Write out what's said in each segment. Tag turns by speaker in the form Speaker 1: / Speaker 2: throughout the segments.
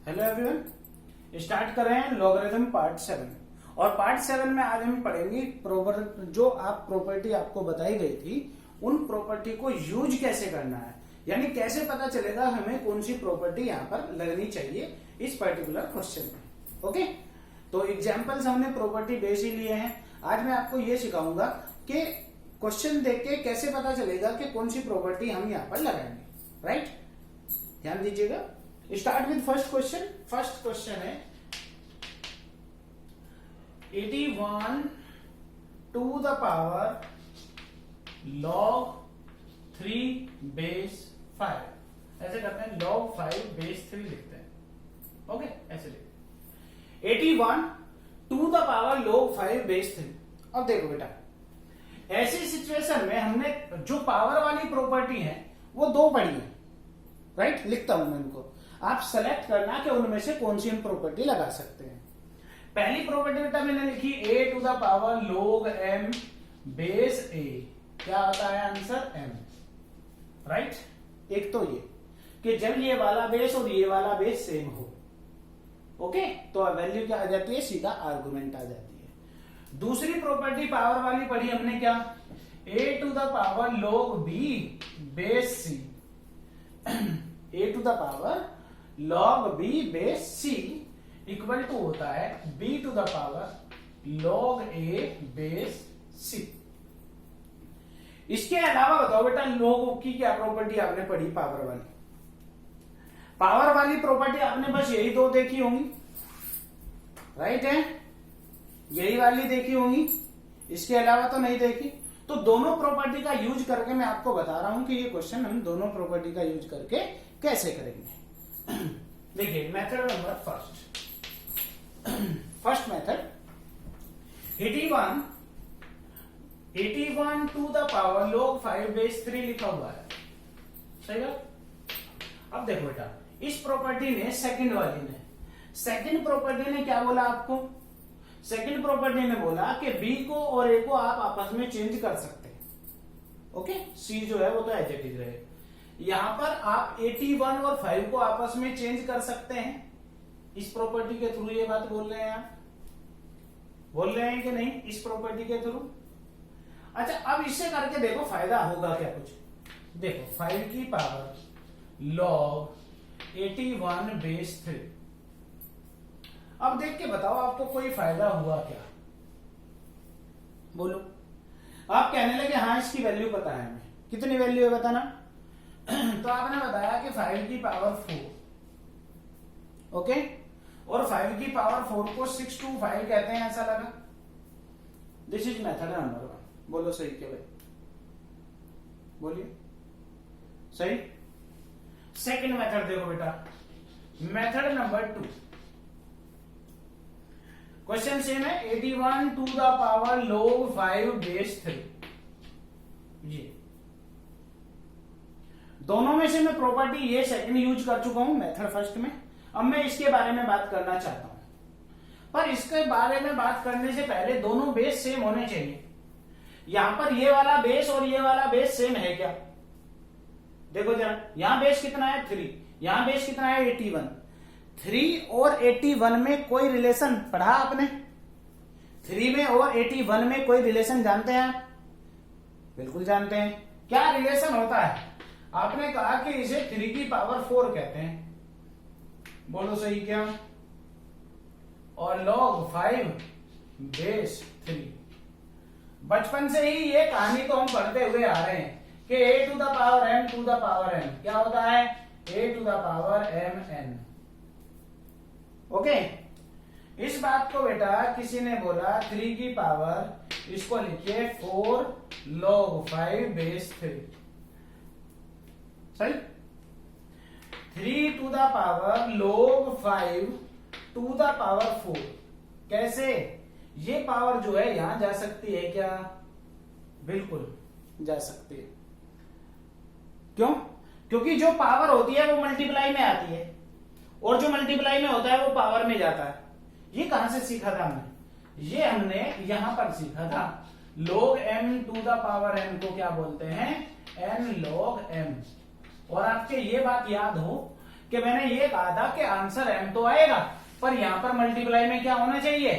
Speaker 1: Hello everyone, start कर रहे हैं लॉगरिथम पार्ट 7। और पार्ट 7 में आज हम पढ़ेंगे जो प्रॉपर्टी आपको बताई गई थी उन प्रॉपर्टी को यूज कैसे करना है, यानी कैसे पता चलेगा हमें कौन सी प्रॉपर्टी यहाँ पर लगनी चाहिए इस पर्टिकुलर क्वेश्चन में। ओके, तो एग्जाम्पल्स हमने प्रॉपर्टी बेस ही लिए हैं। आज मैं आपको ये सिखाऊंगा कि क्वेश्चन देख के कैसे पता चलेगा कि कौन सी प्रॉपर्टी हम यहाँ पर लगाएंगे। राइट, ध्यान दीजिएगा। Start with first question. First question है 81 to the power log 3 base 5। ऐसे करते हैं, log 5 बेस 3 लिखते हैं। ओके, ऐसे लिखते 81 to the power log 5 base 3। अब देखो बेटा, ऐसी सिचुएशन में हमने जो पावर वाली प्रॉपर्टी है वो दो पढ़ी है। राइट, लिखता हूं मैं इनको, आप सेलेक्ट करना कि उनमें से कौन सी हम प्रॉपर्टी लगा सकते हैं। पहली प्रॉपर्टी बेटा मैंने लिखी a to the power log m base a। क्या आता है आंसर? m। राइट, एक तो ये कि जब ये वाला बेस और ये वाला बेस सेम हो। ओके, तो वैल्यू क्या आ जाती है? सीधा आर्गुमेंट आ जाती है। दूसरी प्रॉपर्टी पावर वाली पढ़ी हमने, क्या? a to the power log b base c। a to the power log b base c equal to होता है b to the power log a base c। इसके अलावा बताओ बेटा, लोगों की क्या प्रॉपर्टी आपने पढ़ी? पावर वाली। पावर वाली प्रॉपर्टी आपने बस यही दो देखी होंगी। राइट है, यही वाली देखी होंगी, इसके अलावा तो नहीं देखी। तो दोनों प्रॉपर्टी का यूज करके मैं आपको बता रहा हूं कि ये क्वेश्चन हम दोनों प्रॉपर्टी का यूज करके कैसे करेंगे। देखिए, method number first method 81 to the power log 5 base 3 लिखा हुआ है। सही बात। अब देखो बेटा, इस प्रॉपर्टी ने सेकंड वाली ने सेकंड प्रॉपर्टी ने क्या बोला आपको? सेकंड प्रॉपर्टी ने बोला कि b को और a को आप आपस में चेंज कर सकते हैं। ओके, c जो है वो तो एज इट इज रहे। यहां पर आप 81 और 5 को आपस में चेंज कर सकते हैं। इस प्रॉपर्टी के थ्रू ये बात बोल रहे हैं आप? बोल रहे हैं कि नहीं इस प्रॉपर्टी के थ्रू? अच्छा, अब इससे करके देखो फायदा होगा क्या कुछ। देखो, 5 की पावर log 81 बेस 3। अब देख के बताओ आपको कोई फायदा हुआ क्या? बोलो। आप कहने लगे हाँ इसकी वैल्यू पता है हमें। कितनी वैल्यू है बताना? तो आपने बताया कि 5 की पावर 4। ओके, और 5 की पावर 4 को 6 to 5 कहते हैं, ऐसा लगा। This is method number 1। बोलो सही क्या भाई? बोलिए सही। सेकंड मेथड देखो बेटा, मेथड नंबर 2। क्वेश्चन सेम है, 81 to the power log 5 base 3। ये दोनों में से मैं प्रॉपर्टी ये सेकंड यूज कर चुका हूं मेथड फर्स्ट में। अब मैं इसके बारे में बात करना चाहता हूं, पर इसके बारे में बात करने से पहले दोनों बेस सेम होने चाहिए। यहां पर ये वाला बेस और ये वाला बेस सेम है क्या? देखो जरा, यहां बेस कितना है? 3। यहां बेस कितना है? 81। 3 और 81 में कोई रिलेशन पढ़ा आपने? 3 में और 81 में कोई रिलेशन जानते हैं आप? बिल्कुल जानते हैं। क्या रिलेशन होता है? आपने कहा कि इसे 3 की पावर 4 कहते हैं। बोलो सही क्या? और log 5 बेस 3। बचपन से ही ये कहानी तो हम पढ़ते हुए आ रहे हैं कि a to the power m to the power n क्या होता है? a to the power m n। ओके, इस बात को बेटा किसी ने बोला 3 की पावर, इसको लिखिए 4 log 5 बेस 3। सही। 3 to the power log 5 to the power 4। कैसे? ये पावर जो है यहां जा सकती है क्या? बिल्कुल जा सकती है। क्यों? क्योंकि जो पावर होती है वो मल्टीप्लाई में आती है, और जो मल्टीप्लाई में होता है वो पावर में जाता है। ये कहां से सीखा था हमने? ये हमने यहां पर सीखा था। log m to the power n को क्या बोलते हैं? n log m। और आपके ये बात याद हो कि मैंने ये कहा था कि आंसर m तो आएगा, पर यहां पर मल्टीप्लाई में क्या होना चाहिए,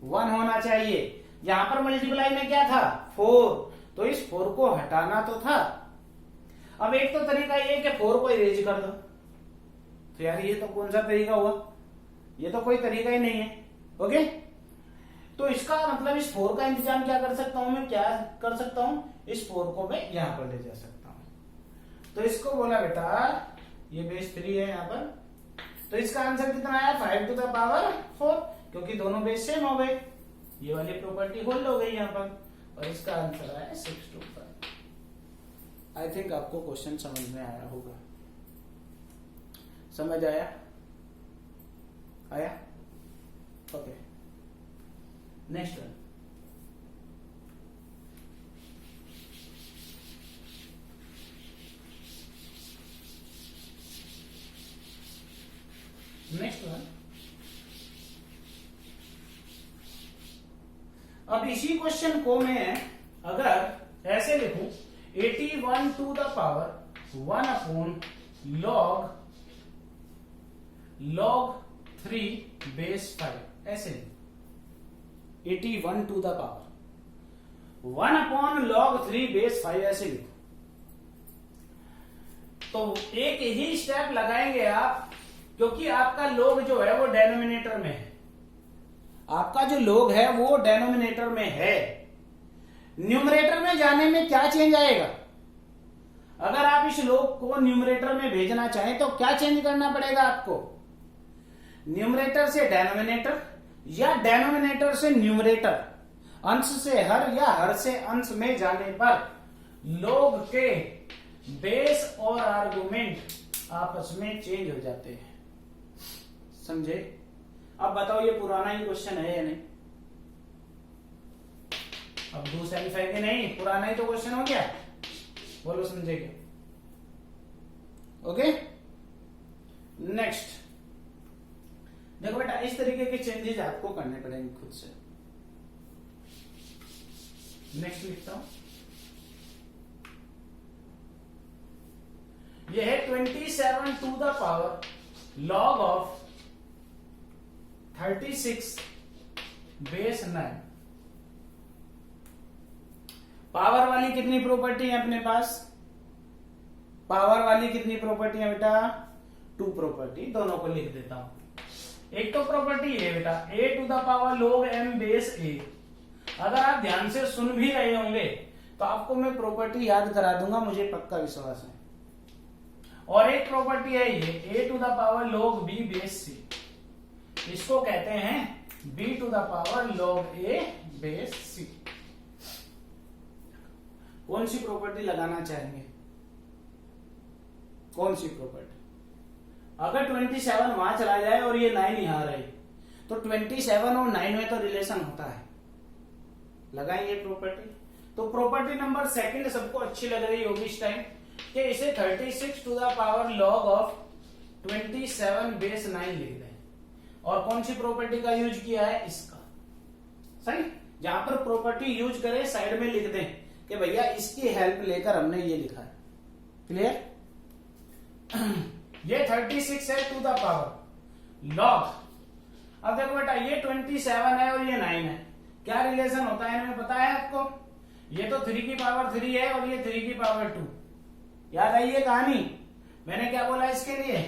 Speaker 1: 1 होना चाहिए। यहां पर मल्टीप्लाई में क्या था, 4, तो इस 4 को हटाना तो था। अब एक तो तरीका ये कि 4 को इरेज कर दो, तो यार ये तो कौन सा तरीका हुआ, ये तो कोई तरीका ही नहीं है। ओके, तो इसका मतलब इस 4 का इंतजाम क्या कर सकता हूं मैं, क्या कर सकता हूं, इस 4 को मैं यहां पर ले जा सकता हूं। तो इसको बोला बेटा ये बेस 3 है यहां पर, तो इसका आंसर कितना आया, 5 टू द पावर 4, क्योंकि दोनों बेस सेम हो गए, ये वाली प्रॉपर्टी होल्ड हो गई यहां पर, और इसका आंसर आया 6 टू 5। आई थिंक आपको क्वेश्चन समझ में आया होगा, समझ आया, आया, okay. Next one, next one. अब इसी क्वेश्चन को मैं अगर ऐसे लिखूं, 81 to the power 1 upon log 3 base 5, ऐसे 81 to the power 1 upon log 3 base 5 ऐसे लिखो। तो एक ही स्टेप लगाएंगे आप, क्योंकि आपका log जो है वो डेनोमिनेटर में है, आपका जो log है वो डेनोमिनेटर में है। न्यूमरेटर में जाने में क्या चेंज आएगा, अगर आप इस log को न्यूमरेटर में भेजना चाहें तो क्या चेंज करना पड़ेगा आपको, न्यूमरेटर से डेनोमिनेटर या डेनोमिनेटर से न्यूमरेटर, अंश से हर या हर से अंश में जाने पर log के बेस और आर्गुमेंट आपस में चेंज हो जाते हैं। समझे? अब बताओ ये पुराना ही क्वेश्चन है या नहीं, अब दूसरा के नहीं, पुराना ही तो क्वेश्चन हो गया, बोलो समझे क्या? ओके, नेक्स्ट देखो बेटा, इस तरीके के चेंजेस आपको करने पड़ेंगे खुद से। नेक्स्ट लिखता हूं, यह है 27 to the power log of 36 base 9। Power वाली कितनी प्रॉपर्टी है अपने पास, पावर वाली कितनी प्रॉपर्टी है बेटा, 2 प्रॉपर्टी, दोनों को लिख देता हूं। एक तो प्रॉपर्टी है बेटा a to the power log m base a। अगर आप ध्यान से सुन भी रहे होंगे तो आपको मैं प्रॉपर्टी याद करा दूंगा, मुझे पक्का विश्वास है। और एक प्रॉपर्टी है ये a to the power log b base c, इसको कहते हैं b to the power log a base c। कौन सी प्रॉपर्टी लगाना चाहेंगे, कौन सी प्रॉपर्टी? अगर 27 वहां चला जाए और ये 9 यहां रहे तो 27 और 9 में तो रिलेशन होता है, लगाएंगे प्रॉपर्टी। तो प्रॉपर्टी नंबर सेकंड सबको अच्छी लग रही होगी इस टाइम, कि इसे 36 to the power log of 27 base 9 लिख दें। और कौन सी प्रॉपर्टी का यूज किया है, इसका। सही, जहां पर प्रॉपर्टी यूज करें साइड में लिख दें कि भैया इसकी हेल्प लेकर हमने ये लिखा है। क्लियर? ये 36 है टू द पावर log। अब देखो बेटा, ये 27 है और ये 9 है, क्या रिलेशन होता है इनमें पता है आपको? ये तो 3 की पावर 3 है और ये 3 की पावर 2। याद आई ये कहानी? मैंने क्या बोला इसके लिए,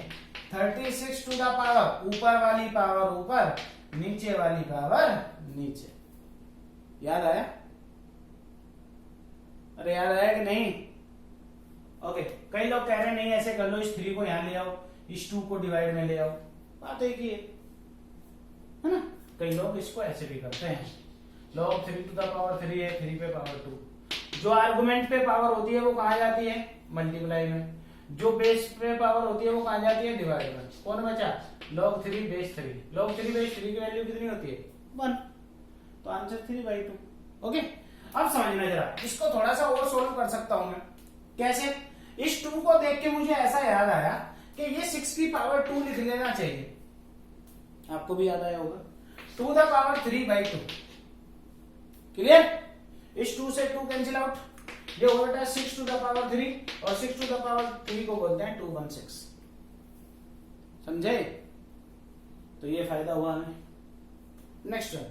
Speaker 1: 36 टू द पावर, ऊपर वाली पावर ऊपर, नीचे वाली पावर नीचे। याद आया? अरे याद आया कि नहीं? ओके, कई लोग कह रहे हैं नहीं ऐसे कर लो, इस 3 को यहां ले आओ, इस 2 को डिवाइड में ले आओ, बात एक ही है ना। कई लोग इसको ऐसे भी करते हैं, log 3 टू द पावर 3 है, 3 पे पावर 2। जो आर्गुमेंट पे पावर होती है वो कहां जाती है, मल्टीप्लाई में। जो बेस पे पावर होती है वो कहां जाती है, डिवाइड में। कौन बचा, log 3 बेस 3। log 3 बेस 3 की वैल्यू कितनी होती है, 1। तो आंसर 3/2। ओके, अब समझना जरा, इसको थोड़ा सा और सोल्व कर सकता हूं मैं। कैसे? इस 2 को देख के मुझे ऐसा याद आया कि ये 6 की पावर 2 लिख लेना चाहिए, आपको भी याद आया होगा, टू द पावर 3/2। क्लियर? इस 2 से 2 कैंसिल आउट, ये हो जाता है 6 टू द पावर 3, और 6 टू द पावर 3 को बोलते हैं 216। समझे? तो ये फायदा हुआ हमें। नेक्स्ट वन,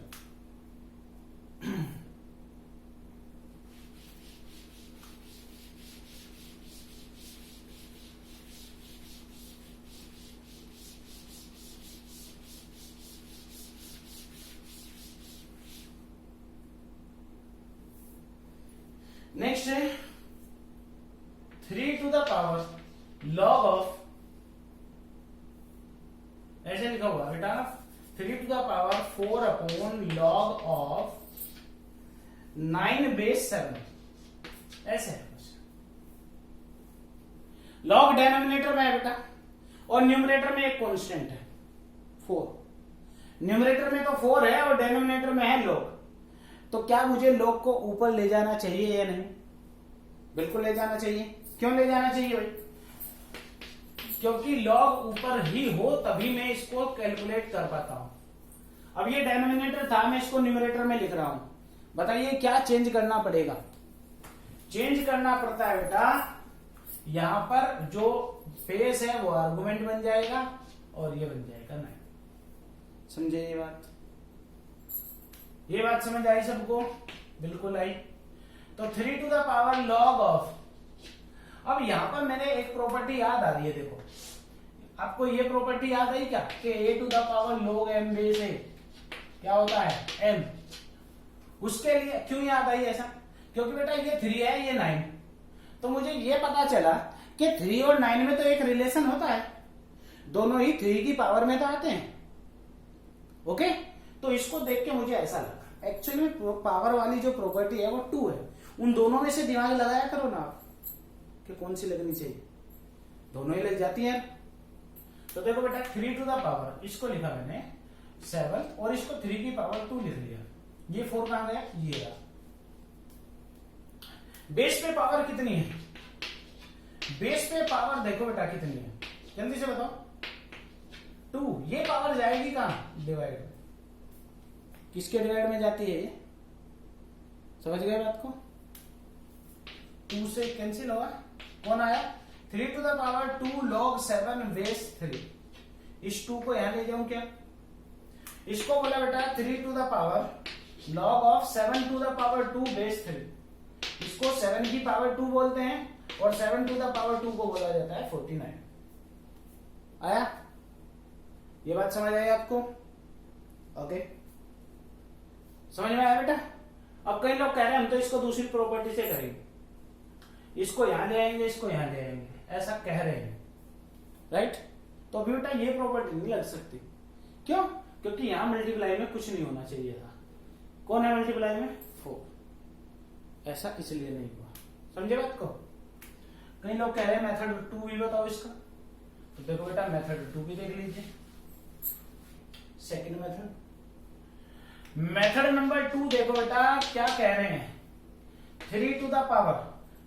Speaker 1: नेक्स्ट है 3 to the power log of, ऐसे लिखा हुआ बेटा 3 to the power 4 upon log of 9 base 7, ऐसे है। लॉग डेनोमिनेटर में है बेटा और न्यूमरेटर में एक कांस्टेंट है 4। न्यूमरेटर में तो 4 है और डेनोमिनेटर में है लॉग। तो क्या मुझे लॉग को ऊपर ले जाना चाहिए या नहीं? बिल्कुल ले जाना चाहिए। क्यों ले जाना चाहिए भाई? क्योंकि लॉग ऊपर ही हो तभी मैं इसको कैलकुलेट कर पाता हूं। अब ये डेनोमिनेटर था, मैं इसको न्यूमरेटर में लिख रहा हूं। बताइए क्या चेंज करना पड़ेगा? चेंज करना पड़ता है बेटा, यहां पर जो बेस है वो आर्गुमेंट बन जाएगा और ये बन जाएगा 9। समझे ये बात? ये बात समझ आई सबको? बिल्कुल आई। तो 3 to the power log of, अब यहां पर मैंने एक प्रॉपर्टी याद आ रही है। देखो आपको ये प्रॉपर्टी याद आई क्या कि a to the power log m base a क्या होता है m। उसके लिए क्यों याद आई ऐसा? क्योंकि बेटा ये 3 है ये 9, तो मुझे ये पता चला कि 3 और 9 में तो एक रिलेशन होता है, दोनों ही 3 की पावर में तो आते हैं। ओके, तो इसको देख के मुझे ऐसा लगा एक्चुअली पावर वाली जो प्रॉपर्टी है वो 2 है। उन दोनों में से दिमाग लगाया करो ना आप कि कौन सी लगनी चाहिए, दोनों ही लग जाती है। तो देखो बेटा 3 टू द पावर, इसको लिखा मैंने 7 और इसको 3 की पावर 2 लिख लिया। ये 4 कहां गया? ये रहा। बेस पे पावर कितनी है? बेस पे पावर देखो बेटा कितनी है, जल्दी से बताओ। 2। ये पावर जाएगी कहां? डिवाइड। किसके डिवाइड में जाती है? समझ गए बात को? 2 से कैंसिल होगा, कौन आया? 3 to the power 2 log 7 base 3। इस 2 को यहां ले जाऊं क्या? इसको बोला बेटा 3 to the power log of 7 to the power 2 base 3। इसको 7 की पावर 2 बोलते हैं और 7 टू द पावर 2 को बोला जाता है 49। आया? ये बात समझ आई आपको? ओके, समझ में आया बेटा? अब कई लोग कह रहे हैं हम तो इसको दूसरी प्रॉपर्टी से करेंगे, इसको यहां ले आएंगे, इसको यहां ले आएंगे, ऐसा कह रहे हैं, राइट? तो अभी बेटा ये प्रॉपर्टी नहीं लग सकती। क्यों? क्योंकि यहां मल्टीप्लाई में कुछ नहीं होना चाहिए था। कौन है मल्टीप्लाई में? 4। ऐसा इसलिए नहीं हुआ। समझे बात को? कई लोग कह रहे हैं मेथड 2 भी बताओ इसका, तो देखो बेटा मेथड 2 भी देख लीजिए। सेकंड मेथड नंबर 2 देखो बेटा क्या कह रहे हैं। 3 टू द पावर,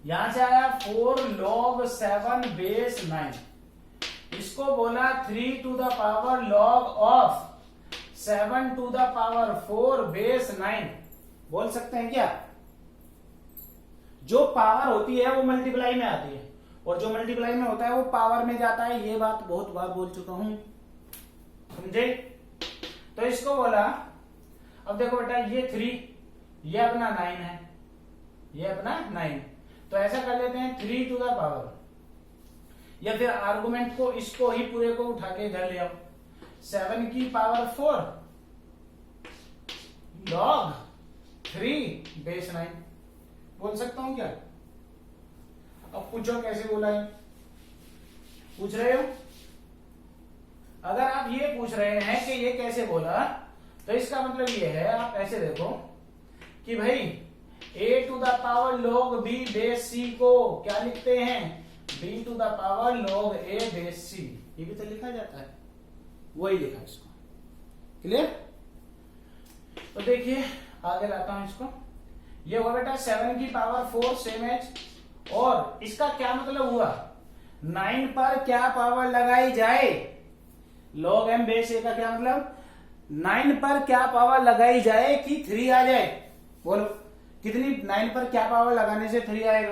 Speaker 1: यहां से आया 4 log 7 बेस 9। इसको बोला 3 to the power log of 7 to the power 4 base 9। बोल सकते हैं क्या? जो पावर होती है वो मल्टीप्लाई में आती है और जो मल्टीप्लाई में होता है वो पावर में जाता है। ये बात बहुत बार बोल चुका हूं, समझे? तो इसको बोला, अब देखो बेटा ये 3, ये अपना 9 है, ये अपना 9, तो ऐसा कर लेते हैं 3 टू द पावर, या फिर आर्गुमेंट को इसको ही पूरे को उठा के इधर ले आओ, 7 की पावर 4 log 3 बेस 9। बोल सकता हूं क्या? अब पूछो कैसे बोला है? पूछ रहे हो? अगर आप ये पूछ रहे हैं कि ये कैसे बोला, तो इसका मतलब ये है, आप ऐसे देखो कि भाई a to the power log b base c को क्या लिखते हैं? b to the power log a base c। ये भी तो लिखा जाता है, वही लिखा इसको। क्लियर? तो देखिए आगे लाता हूं इसको। ये हुआ बेटा 7 की पावर 4 सेम एज, और इसका क्या मतलब हुआ? 9 पर क्या पावर लगाई जाए? log m बेस a का क्या मतलब? 9 पर क्या पावर लगाई जाए कि 3 आ जाए? बोलो कितनी? 9 पर क्या पावर लगाने से 3 आएगा?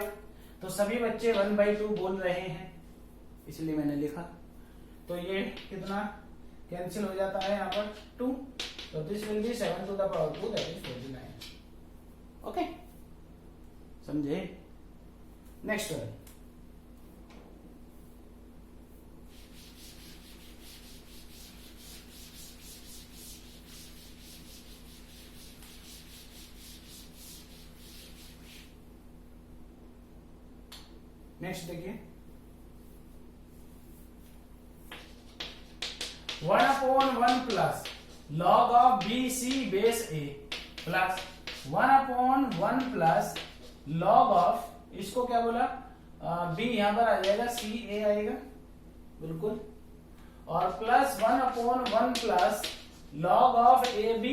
Speaker 1: तो सभी बच्चे 1/2 बोल रहे हैं, इसलिए मैंने लिखा। तो ये कितना कैंसिल हो जाता है यहाँ पर 2, तो this will be 7 to the power 2, that is 49। Okay, समझे? नेक्स्ट वन, नेक्स्ट देखिए 1/1 plus log of BC base A plus 1/1 plus log of, इसको क्या बोला, B यहां पर आ जाएगा, CA आएगा बिल्कुल, और plus 1/1 plus log of AB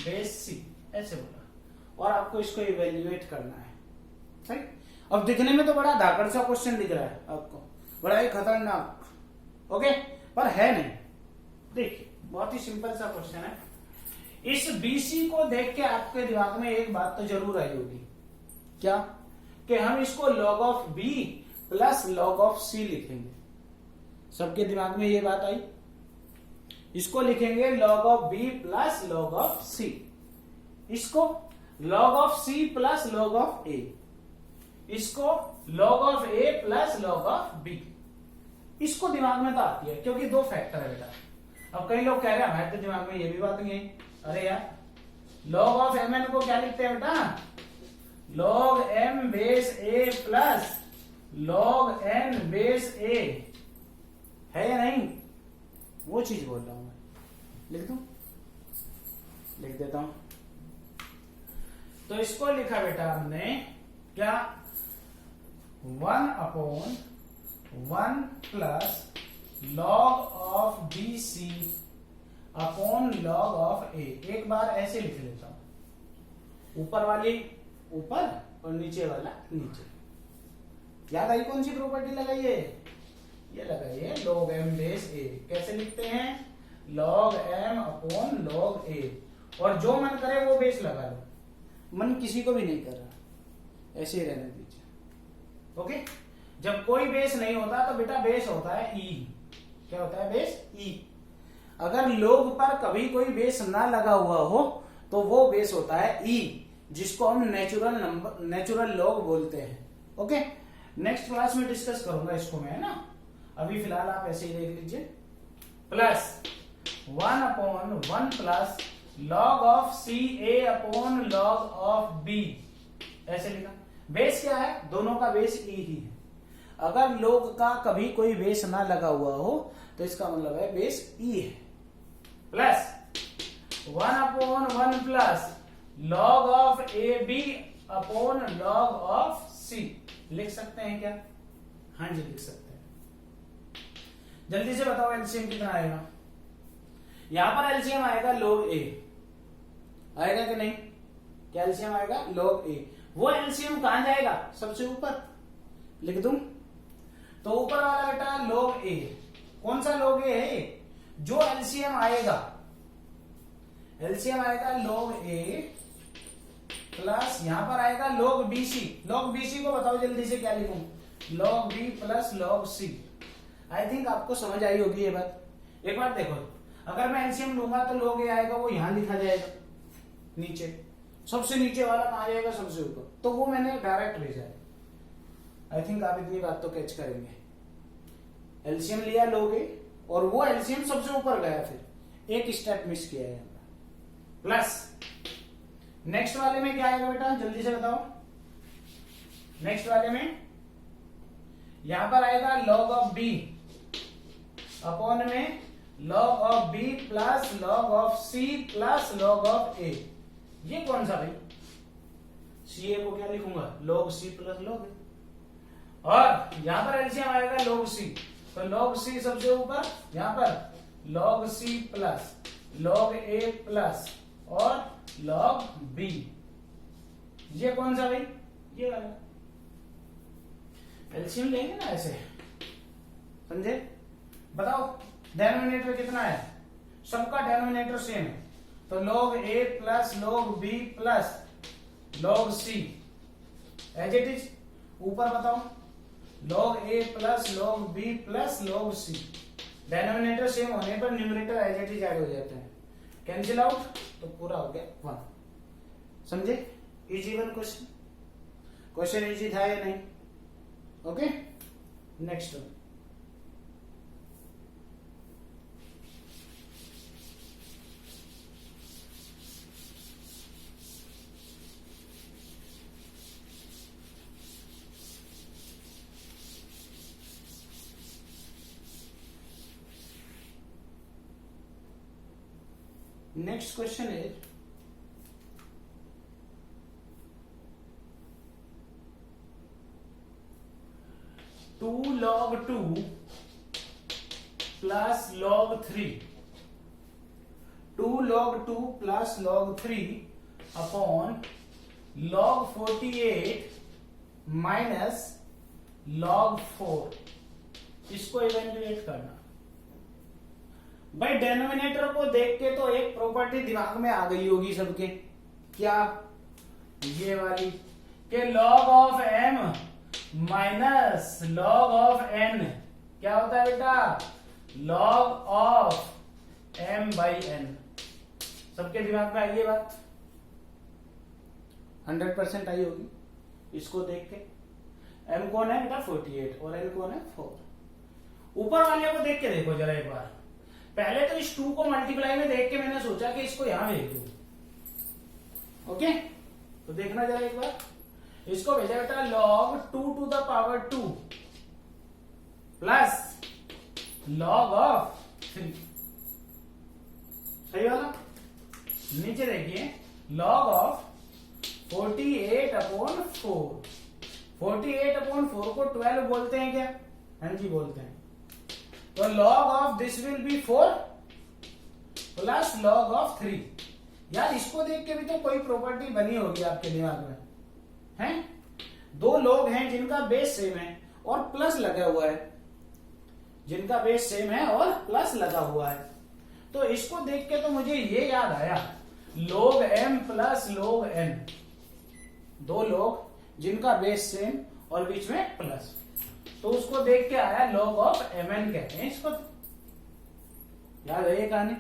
Speaker 1: base C, ऐसे बोला, और आपको इसको इवेल्युएट करना है। सही? अब दिखने में तो बड़ा धाकड़ सा क्वेश्चन दिख रहा है आपको, बड़ा ही खतरनाक, ओके, पर है नहीं। देखिए बहुत ही सिंपल सा क्वेश्चन है। इस BC को देख के आपके दिमाग में एक बात तो जरूर आई होगी, क्या, कि हम इसको log of B plus log of C लिखेंगे। सबके दिमाग में ये बात आई, इसको लिखेंगे log of B plus log of C, इसको log of C plus log of A, इसको log of A plus log of B। इसको दिमाग में तो आती है क्योंकि दो फैक्टर है बेटा। अब कई लोग कह रहे हैं हमारे तो दिमाग में ये भी बात नहीं है। अरे यार, log of mn को क्या लिखते हैं बेटा, log m base A plus log n base A, है या नहीं? वो चीज बोल रहा हूं मैं, लिख दूं, लिख देता हूं। तो इसको लिखा बेटा हमने क्या, 1/1 plus log of BC upon log of A। एक बार ऐसे लिख लेता हूं, ऊपर वाली ऊपर और नीचे वाला नीचे। याद आई कौन सी प्रॉपर्टी लगाइए, ये लगाइए log m बेस A। कैसे लिखते हैं, log m upon log A, और जो मन करे वो बेस लगा लो, मन किसी को भी नहीं कर रहा, ऐसे ही रहने दीजिए। ओके, जब कोई बेस नहीं होता तो बेटा बेस होता है E। क्या होता है बेस? E। अगर log पर कभी कोई बेस ना लगा हुआ हो तो वो बेस होता है E, जिसको हम नेचुरल log बोलते हैं। ओके, नेक्स्ट क्लास में डिस्कस करूंगा इसको मैं, है ना, अभी फिलहाल आप ऐसे ही देख लीजिए। Plus 1/1 plus log of CA upon log of B, ऐसे लिखा। बेस क्या है, दोनों का बेस E ही है। अगर log का कभी कोई बेस ना लगा हुआ हो तो इसका मतलब है बेस E है। Plus 1/1 plus log of AB upon log of C, लिख सकते हैं क्या? हाँ जी लिख सकते हैं। जल्दी से बताओ एलसीएम कितना आएगा। यहां पर एलसीएम आएगा log A, आएगा कि नहीं? क्या एलसीएम आएगा? log A। वो एलसीएम कहां जाएगा? सबसे ऊपर, लिख दूं तो ऊपर वाला बेटा log A। कौन सा log A है? जो एलसीएम आएगा, एलसीएम आएगा log A प्लस यहां पर आएगा log BC। log BC को बताओ जल्दी से क्या लिखूं, log B plus log C। आई थिंक आपको समझ आई होगी ये बात। एक बार देखो, अगर मैं एलसीएम लूंगा तो log A आएगा, वो यहां लिखा जाएगा नीचे, सबसे नीचे वाला कहां जाएगा? सबसे ऊपर, तो वो मैंने डायरेक्ट भेजा है। आई थिंक आप इतनी बात तो कैच करेंगे। एलसीएम लिया log A और वो एलसीएम सबसे ऊपर गया, फिर एक स्टेप मिस किया है। प्लस नेक्स्ट वाले में क्या आएगा बेटा, जल्दी से बताओ। नेक्स्ट वाले में यहां पर आएगा log of B अपॉन में log of B plus log of C plus log of A। ये कौन सा भाई? CA को क्या लिखूंगा? log C plus log A। और यहां पर एलसीएम आएगा log C, तो log C सबसे ऊपर, यहां पर log C plus log A plus और log B। ये कौन सा भाई? ये वाला। एलसीएम लेंगे ना ऐसे, समझे? बताओ डिनोमिनेटर कितना है? सबका डिनोमिनेटर सेम है, तो log A plus log B plus log C as it is. ऊपर बताओ log A plus log B plus log C, denominator same होने पर numerator as it is add हो जाते हैं, कैंसिल आउट, तो पूरा हो गया 1। समझे? Easy one question. Question easy था या नहीं? Okay, next one. Next question is, two log 2 plus log 3, 2 log 2 plus log 3 upon log 48 minus log 4, इसको इवेल्युएट करना। भाई डेनोमिनेटर को देख के तो एक प्रॉपर्टी दिमाग में आ गई होगी सबके, क्या? ये वाली कि log of m minus log of n क्या होता है बेटा? log of m by n। सबके दिमाग में आई ये बात? 100% आई होगी इसको देख के। m कौन है बेटा? 48 और n कौन है? 4। ऊपर वाले को देख के देखो जरा एक बार। पहले तो इस 2 को मल्टीप्लाई में देख के मैंने सोचा कि इसको यहां भेज दूं। ओके, तो देखना जरा एक बार। इसको भेजा बेटा log 2 to the power 2 plus log of 3। सही वाला? नीचे देखिए log ऑफ 48 अपॉन 4। 48 अपॉन 4 को 12 बोलते हैं क्या? हाँ जी बोलते हैं। तो log of this will be 4 plus log of 3। यार इसको देख के भी तो कोई प्रॉपर्टी बनी होगी आपके दिमाग में, हैं? 2 लोग हैं जिनका बेस सेम है और प्लस लगा हुआ है, जिनका बेस सेम है और प्लस लगा हुआ है। तो इसको देख के तो मुझे ये याद आया, log m plus log n। 2 लोग जिनका बेस सेम और बीच में प्लस, तो उसको देख के आया log ऑफ mn कहते हैं इसको। याद है ये कहानी?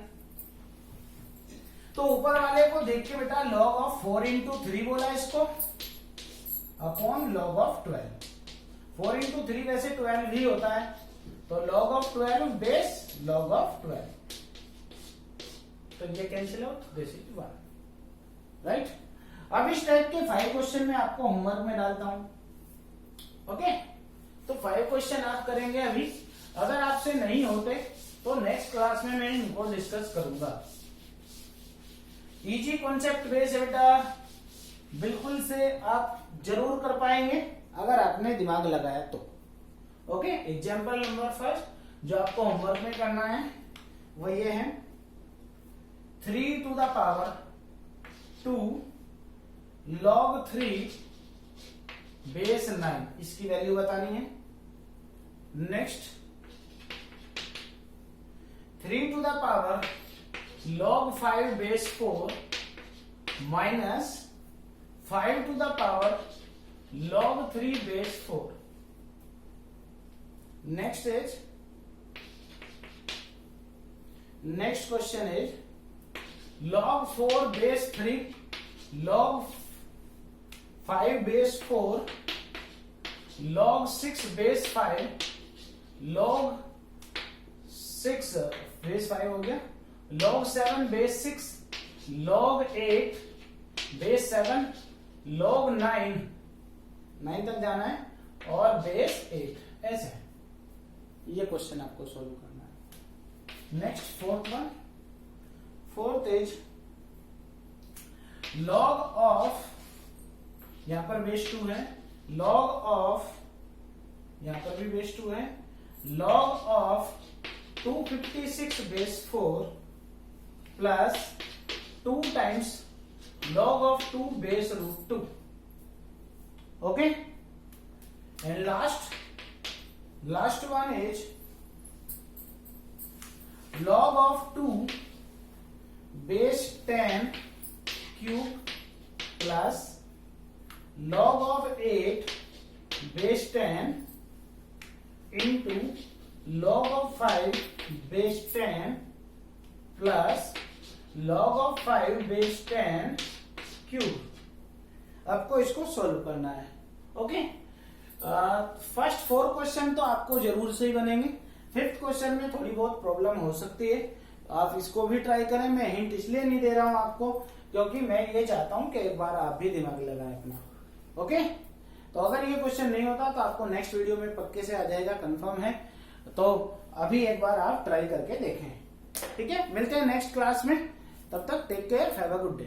Speaker 1: तो ऊपर वाले को देख के बेटा log ऑफ 4 इंटू 3 बोला इसको अपॉन log ऑफ 12। 4 इंटू 3 वैसे 12 ही होता है, तो log of 12 base log of 12, तो ये cancel out, this is 1। Right? अब इस टाइप के 5 क्वेश्चन में आपको होमवर्क में डालता हूं। ओके, तो 5 क्वेश्चन आप करेंगे अभी। अगर आपसे नहीं होते तो नेक्स्ट क्लास में मैं इनको डिस्कस करूंगा। इजी कॉन्सेप्ट बेस है बेटा, बिल्कुल से आप जरूर कर पाएंगे अगर आपने दिमाग लगाया तो। ओके, एग्जाम्पल नंबर 1 जो आपको होमवर्क में करना है वो ये है 3 to the power 2 log 3 base 9, इसकी वैल्यू बतानी है। Next 3 to the power log 5 base 4 minus 5 to the power log 3 base 4। Next question is log 4 base 3 log 5 base 4 log 6 base 5 log 6 base 5 हो गया, log 7 base 6 log 8 base 7 log 9 तक जाना है और base 8, ऐसे है। ये क्वेश्चन आपको सोल्व करना है। Next 4th one. 4th is log of, यहां पर बेस 2 है, log ऑफ, यहां पर भी बेस 2 है, log of 256 base 4 plus 2 times log of 2 base root 2. Okay, and last one is log of 2 base 10 cube plus log of 8 base 10 into log of 5 base 10 plus log of 5 base 10 cube. आपको इसको solve करना है। Okay, first 4 question तो आपको जरूर से ही बनेंगे। 5th question में थोड़ी बहुत प्रॉब्लम हो सकती है, आप इसको भी ट्राई करें। मैं हिंट इसलिए नहीं दे रहा हूं आपको क्योंकि मैं ये चाहता हूं कि एक बार आप भी दिमाग लगाएं अपना। ओके, तो अगर ये क्वेश्चन नहीं होता तो आपको नेक्स्ट वीडियो में पक्के से आ जाएगा, कंफर्म है। तो अभी एक बार आप ट्राई करके देखें। ठीक है, मिलते हैं नेक्स्ट क्लास में। तब तक take care, have a good day.